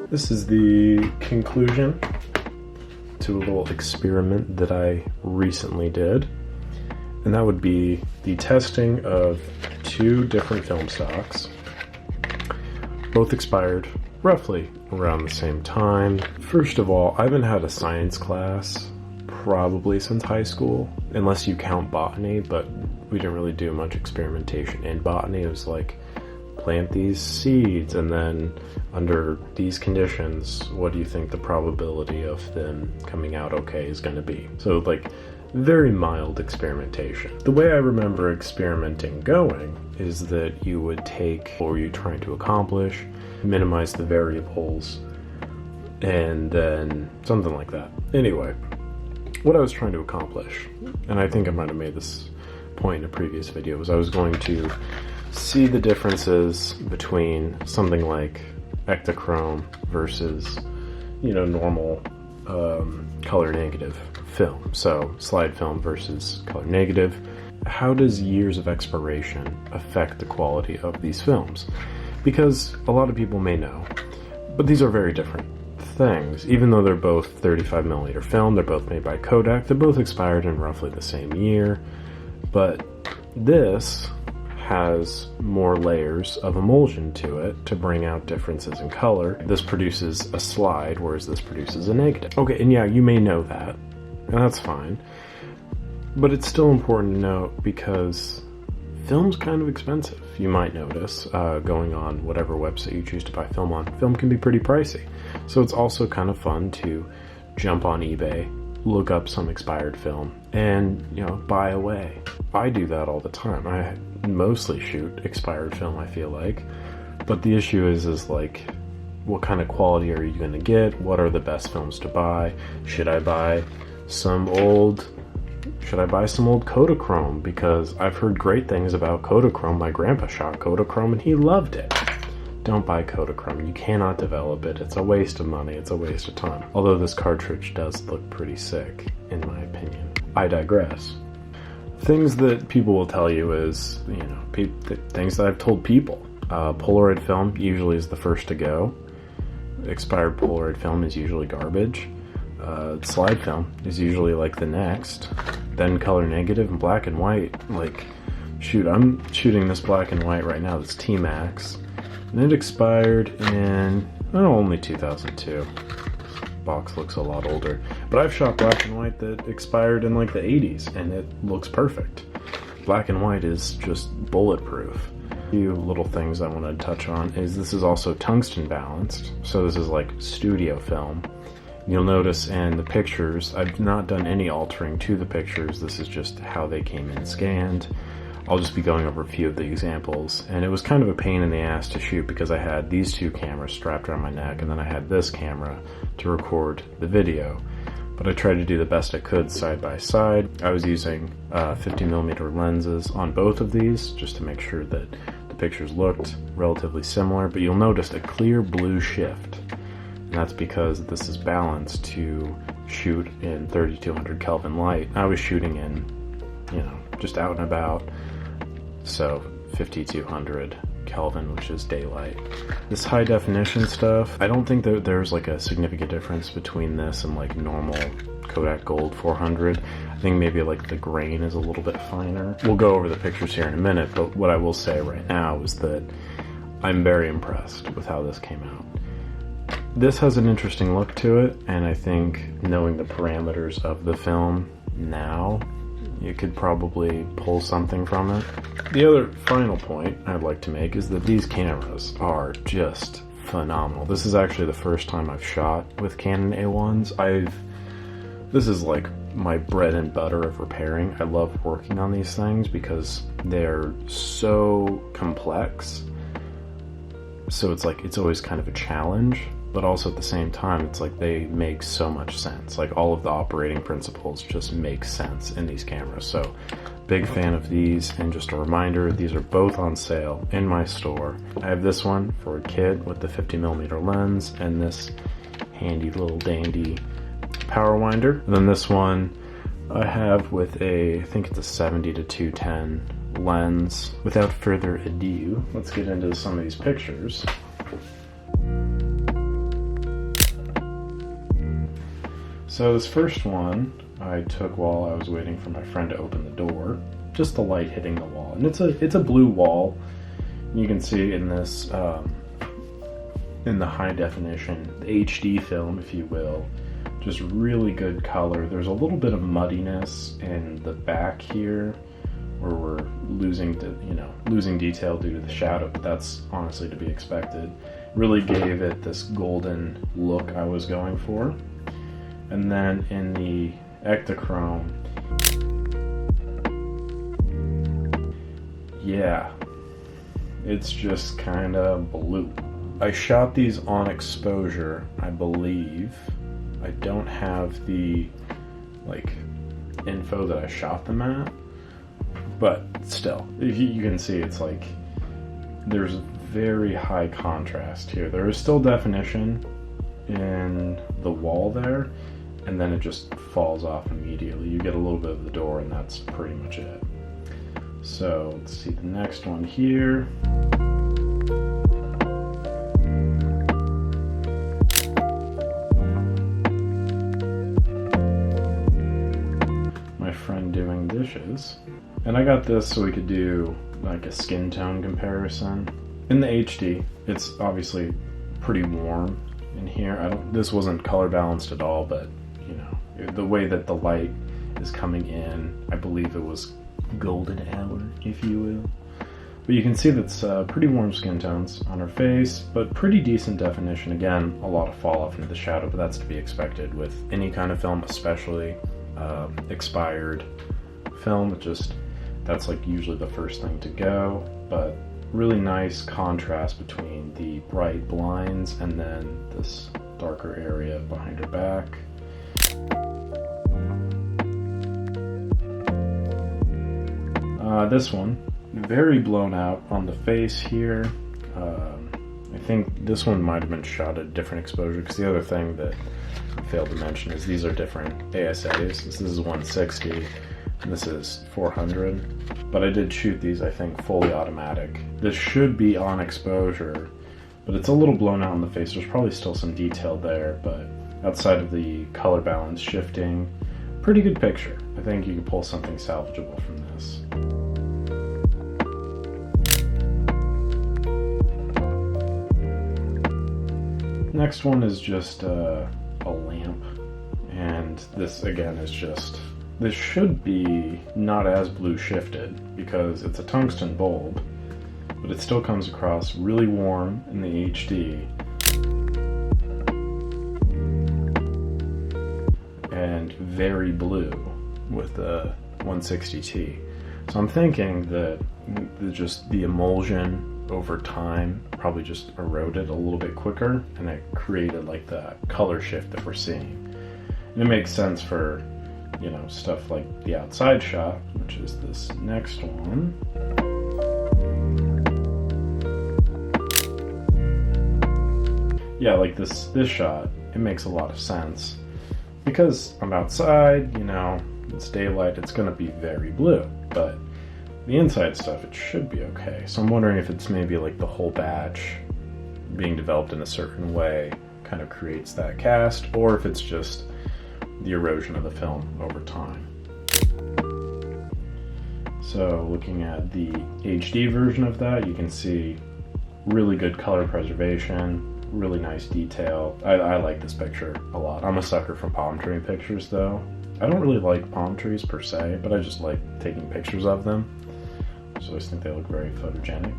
This is the conclusion to a little experiment that I recently did, and that would be the testing of two different film stocks. Both expired roughly around the same time. First of all, I haven't had a science class probably since high school, unless you count botany, but we didn't really do much experimentation in botany. It was like, plant these seeds, and then under these conditions, what do you think the probability of them coming out okay is going to be? So like, very mild experimentation. The way I remember experimenting going is that you would take what you're trying to accomplish, minimize the variables, and then something like that. Anyway, what I was trying to accomplish, and I think I might have made this point in a previous video, was I was going to see the differences between something like Ektachrome versus, normal color negative film. So slide film versus color negative. How does years of expiration affect the quality of these films? Because a lot of people may know, but these are very different things. Even though they're both 35mm film, they're both made by Kodak, they're both expired in roughly the same year, but this has more layers of emulsion to it to bring out differences in color. This produces a slide, whereas this produces a negative. Okay, and yeah, you may know that, and that's fine, but it's still important to note because film's kind of expensive. You might notice going on whatever website you choose to buy film on. Film can be pretty pricey, so it's also kind of fun to jump on eBay, look up some expired film, and buy away. I do that all the time. I mostly shoot expired film, I feel like, but the issue is like, what kind of quality are you going to get? What are the best films to buy? Should I buy some old Kodachrome? Because I've heard great things about Kodachrome. My grandpa shot Kodachrome and he loved it. Don't buy Kodachrome. You cannot develop it. It's a waste of money. It's a waste of time. Although this cartridge does look pretty sick, in my opinion. I digress. Things that people will tell you is, things that I've told people. Polaroid film usually is the first to go. Expired Polaroid film is usually garbage. Slide film is usually like the next. Then color negative and black and white. Like, shoot, I'm shooting this black and white right now. That's T-Max. And it expired in, only 2002. Box looks a lot older, but I've shot black and white that expired in like the 80s and it looks perfect. Black and white is just bulletproof. A few little things I want to touch on is this is also tungsten balanced, so this is like studio film. You'll notice in the pictures, I've not done any altering to the pictures. This is just how they came in scanned. I'll just be going over a few of the examples, and it was kind of a pain in the ass to shoot because I had these two cameras strapped around my neck, and then I had this camera to record the video. But I tried to do the best I could side by side. I was using 50mm lenses on both of these just to make sure that the pictures looked relatively similar, but you'll notice a clear blue shift, and that's because this is balanced to shoot in 3200 Kelvin light. I was shooting in, just out and about, so 5200 Kelvin, which is daylight. This high definition stuff, I don't think that there's like a significant difference between this and like normal Kodak Gold 400. I think maybe like the grain is a little bit finer. We'll go over the pictures here in a minute, but what I will say right now is that I'm very impressed with how this came out. This has an interesting look to it, and I think knowing the parameters of the film now, you could probably pull something from it. The other final point I'd like to make is that these cameras are just phenomenal. This is actually the first time I've shot with Canon A1s. This is like my bread and butter of repairing. I love working on these things because they're so complex. So it's always kind of a challenge, but also at the same time, it's like they make so much sense. Like all of the operating principles just make sense in these cameras. So big fan of these, and just a reminder, these are both on sale in my store. I have this one for a kid with the 50mm lens and this handy little dandy power winder. And then this one I have with I think it's a 70 to 210 lens. Without further ado, let's get into some of these pictures. So this first one I took while I was waiting for my friend to open the door. Just the light hitting the wall. And it's a blue wall. You can see in this, in the high definition, the HD film, if you will, just really good color. There's a little bit of muddiness in the back here, where we're losing detail due to the shadow, but that's honestly to be expected. Really gave it this golden look I was going for. And then in the Ektachrome, yeah, it's just kind of blue. I shot these on exposure, I believe. I don't have the info that I shot them at, but still, you can see it's like there's very high contrast here. There is still definition in the wall there, and then it just falls off immediately. You get a little bit of the door, and that's pretty much it. So let's see the next one here. My friend doing dishes. And I got this so we could do like a skin tone comparison. In the HD, it's obviously pretty warm in here. This wasn't color balanced at all, but you know, the way that the light is coming in, I believe it was golden hour, if you will. But you can see that's pretty warm skin tones on her face, but pretty decent definition. Again, a lot of fall off into the shadow, but that's to be expected with any kind of film, especially expired film. That's like usually the first thing to go, but really nice contrast between the bright blinds and then this darker area behind her back. This one, very blown out on the face here. I think this one might have been shot at a different exposure, because the other thing that I failed to mention is these are different ASAs. This is 160 and this is 400, but I did shoot these, I think, fully automatic. This should be on exposure, but it's a little blown out on the face. There's probably still some detail there, but outside of the color balance shifting, pretty good picture. I think you could pull something salvageable from this. Next one is just a lamp, and this again is just, this should be not as blue shifted because it's a tungsten bulb, but it still comes across really warm in the HD and very blue with the 160T. So I'm thinking that just the emulsion over time probably just eroded a little bit quicker, and it created like the color shift that we're seeing. And it makes sense for, you know, stuff like the outside shot, which is this next one. Yeah, like this shot, it makes a lot of sense because I'm outside, you know, it's daylight, it's gonna be very blue, but the inside stuff, it should be okay. So I'm wondering if it's maybe like the whole batch being developed in a certain way kind of creates that cast, or if it's just the erosion of the film over time. So looking at the HD version of that, you can see really good color preservation, really nice detail. I like this picture a lot. I'm a sucker for palm tree pictures though. I don't really like palm trees per se, but I just like taking pictures of them. So I always think they look very photogenic.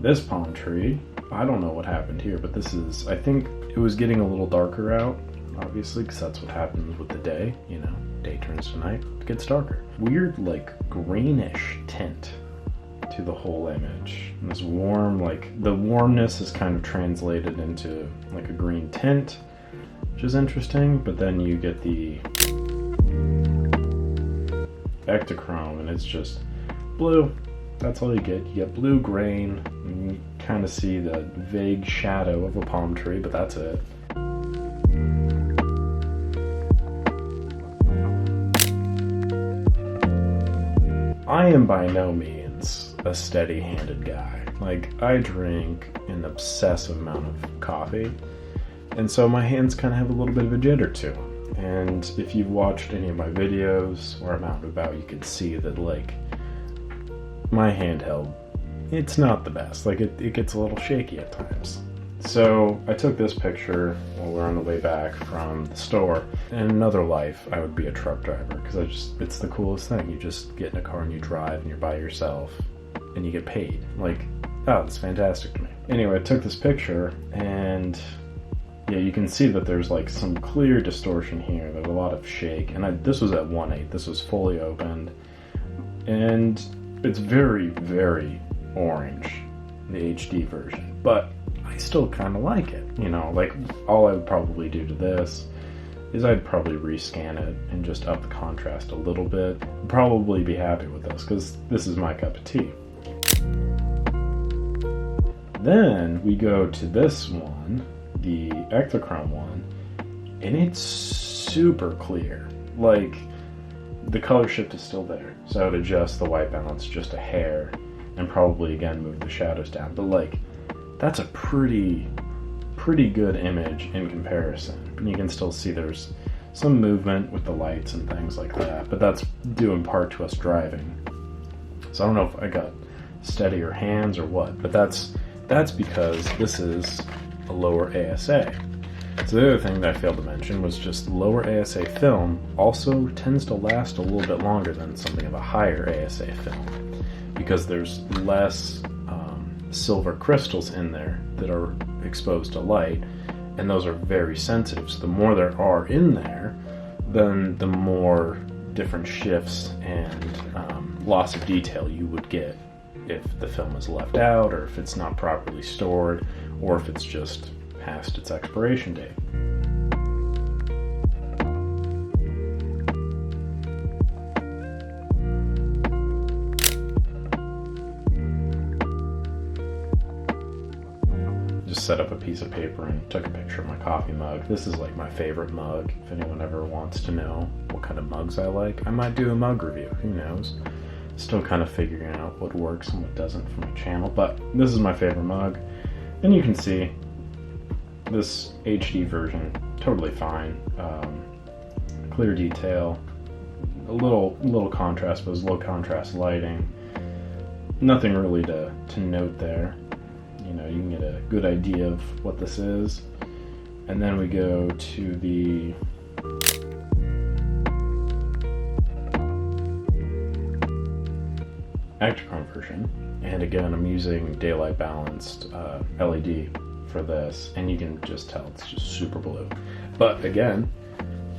This palm tree, I don't know what happened here, but this is, I think it was getting a little darker out, obviously, because that's what happens with the day, you know, day turns to night, it gets darker. Weird, like, greenish tint to the whole image. And this warm, like, the warmness is kind of translated into, like, a green tint, which is interesting, but then you get the Ektachrome, and it's just blue. That's all you get. You get blue grain, and you kind of see the vague shadow of a palm tree, but that's it. I am by no means a steady-handed guy. Like, I drink an obsessive amount of coffee, And so my hands kind of have a little bit of a jitter to them. And if you've watched any of my videos or I'm out and about, you can see that, like, my handheld, it's not the best. Like, it gets a little shaky at times. So I took this picture while we were on the way back from the store. In another life, I would be a truck driver, because it's the coolest thing. You just get in a car and you drive and you're by yourself and you get paid. Like, oh, that's fantastic to me. Anyway, I took this picture and yeah, you can see that there's like some clear distortion here. There's a lot of shake, and this was at 1/8. This was fully opened, and it's very, very orange, the HD version, but I still kind of like it. You know, like, all I would probably do to this is I'd probably rescan it and just up the contrast a little bit. Probably be happy with this, because this is my cup of tea. Then we go to this one, the Ektachrome one, and it's super clear. Like, the color shift is still there, so I would adjust the white balance just a hair and probably again move the shadows down, but like, that's a pretty good image in comparison. And you can still see there's some movement with the lights and things like that, but that's due in part to us driving. So I don't know if I got steadier hands or what, but that's because this is a lower ASA. So the other thing that I failed to mention was just lower ASA film also tends to last a little bit longer than something of a higher ASA film, because there's less silver crystals in there that are exposed to light, and those are very sensitive. So the more there are in there, then the more different shifts and loss of detail you would get if the film is left out, or if it's not properly stored, or if it's just past its expiration date. Just set up a piece of paper and took a picture of my coffee mug. This is like my favorite mug. If anyone ever wants to know what kind of mugs I like, I might do a mug review, who knows. Still kind of figuring out what works and what doesn't for my channel, but this is my favorite mug. And you can see this HD version, totally fine. Clear detail, a little contrast, but it's low contrast lighting. Nothing really to note there. You know, you can get a good idea of what this is. And then we go to the Ektachrome version, and again I'm using daylight balanced LED for this, and you can just tell it's just super blue. But again,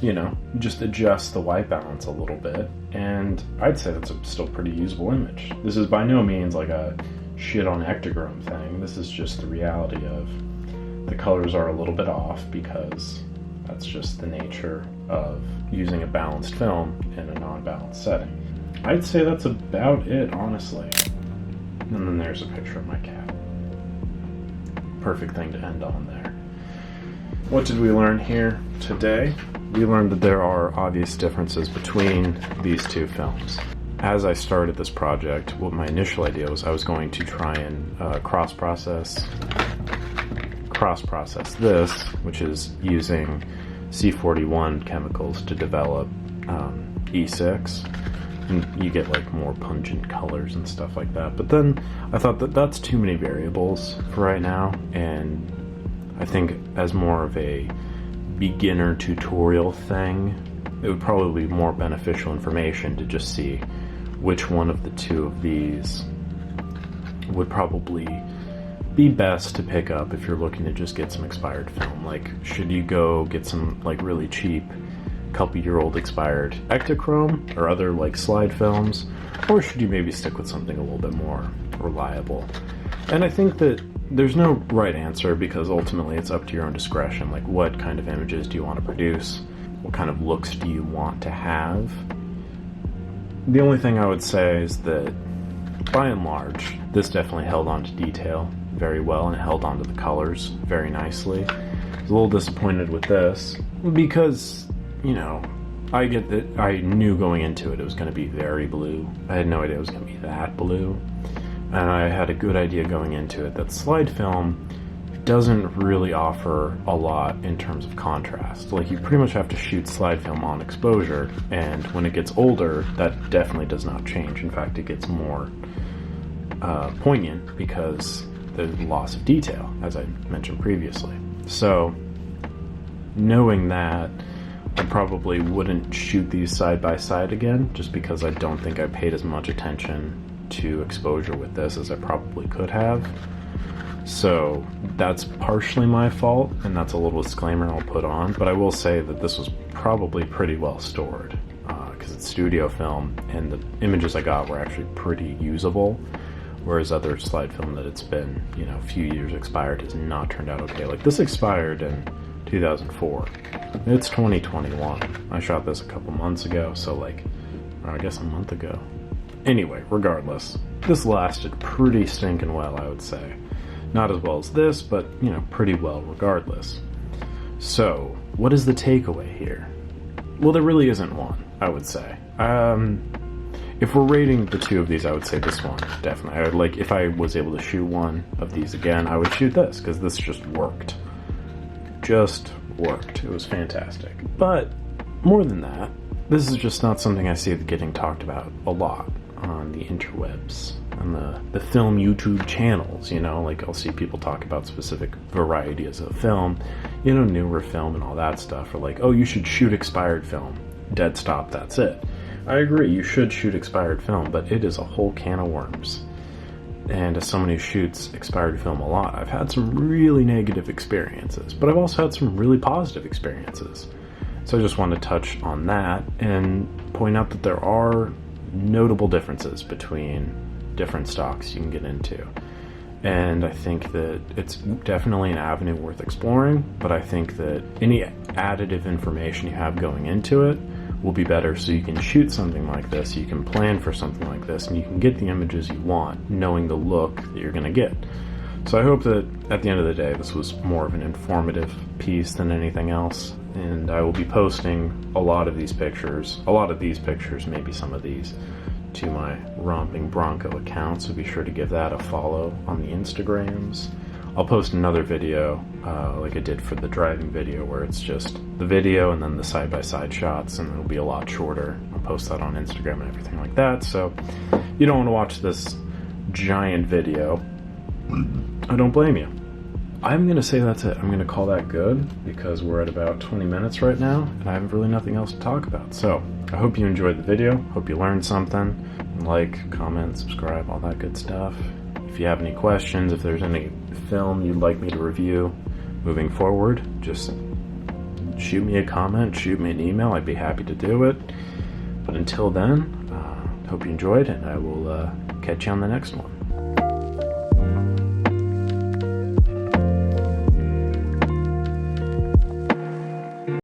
you know, just adjust the white balance a little bit, and I'd say that's a still pretty usable image. This is by no means like a shit on Ektachrome thing. This is just the reality of the colors are a little bit off, because that's just the nature of using a balanced film in a non-balanced setting. I'd say that's about it, honestly. And then there's a picture of my cat. Perfect thing to end on there. What did we learn here today? We learned that there are obvious differences between these two films. As I started this project, what my initial idea was I was going to try and cross-process this, which is using C41 chemicals to develop E6. And you get like more pungent colors and stuff like that. But then I thought that that's too many variables for right now, and I think as more of a beginner tutorial thing, it would probably be more beneficial information to just see which one of the two of these would probably be best to pick up if you're looking to just get some expired film. Like, should you go get some like really cheap couple-year-old expired Ektachrome or other like slide films, or should you maybe stick with something a little bit more reliable? And I think that there's no right answer, because ultimately it's up to your own discretion. Like, what kind of images do you want to produce? What kind of looks do you want to have? The only thing I would say is that by and large, this definitely held on to detail very well, and it held on to the colors very nicely. I was a little disappointed with this because, you know, I get that I knew going into it was going to be very blue. I had no idea it was going to be that blue. And I had a good idea going into it that slide film doesn't really offer a lot in terms of contrast. Like, you pretty much have to shoot slide film on exposure, and when it gets older, that definitely does not change. In fact, it gets more poignant because there's loss of detail, as I mentioned previously. So, knowing that, I probably wouldn't shoot these side by side again, just because I don't think I paid as much attention to exposure with this as I probably could have. So that's partially my fault, and that's a little disclaimer I'll put on, but I will say that this was probably pretty well stored, because it's studio film, and the images I got were actually pretty usable, whereas other slide film that it's been, you know, a few years expired has not turned out okay. Like, this expired in 2004. It's 2021. I shot this a couple months ago, so like, or I guess a month ago. Anyway, regardless, this lasted pretty stinking well, I would say. Not as well as this, but, you know, pretty well regardless. So, what is the takeaway here? Well, there really isn't one, I would say. If we're rating the two of these, I would say this one, definitely. I would, like, if I was able to shoot one of these again, I would shoot this, because this just worked. Just worked. It was fantastic. But, more than that, this is just not something I see getting talked about a lot on the interwebs, on the film YouTube channels, you know, like I'll see people talk about specific varieties of film, you know, newer film and all that stuff, or like, oh, you should shoot expired film. Dead stop, that's it. I agree, you should shoot expired film, but it is a whole can of worms. And as someone who shoots expired film a lot, I've had some really negative experiences, but I've also had some really positive experiences. So I just want to touch on that and point out that there are notable differences between different stocks you can get into. And I think that it's definitely an avenue worth exploring, but I think that any additive information you have going into it will be better, so you can shoot something like this, you can plan for something like this, and you can get the images you want, knowing the look that you're going to get. So I hope that at the end of the day, this was more of an informative piece than anything else. And I will be posting a lot of these pictures, maybe some of these, to my Romping Bronco account, so be sure to give that a follow on the Instagrams. I'll post another video, like I did for the driving video, where it's just the video and then the side-by-side shots, and it'll be a lot shorter. I'll post that on Instagram and everything like that, so you don't want to watch this giant video, I don't blame you. I'm going to say that's it. I'm going to call that good, because we're at about 20 minutes right now, and I have really nothing else to talk about. So, I hope you enjoyed the video. Hope you learned something. Like, comment, subscribe, all that good stuff. If you have any questions, if there's any film you'd like me to review moving forward, just shoot me a comment, shoot me an email. I'd be happy to do it. But until then, hope you enjoyed, and I will catch you on the next one.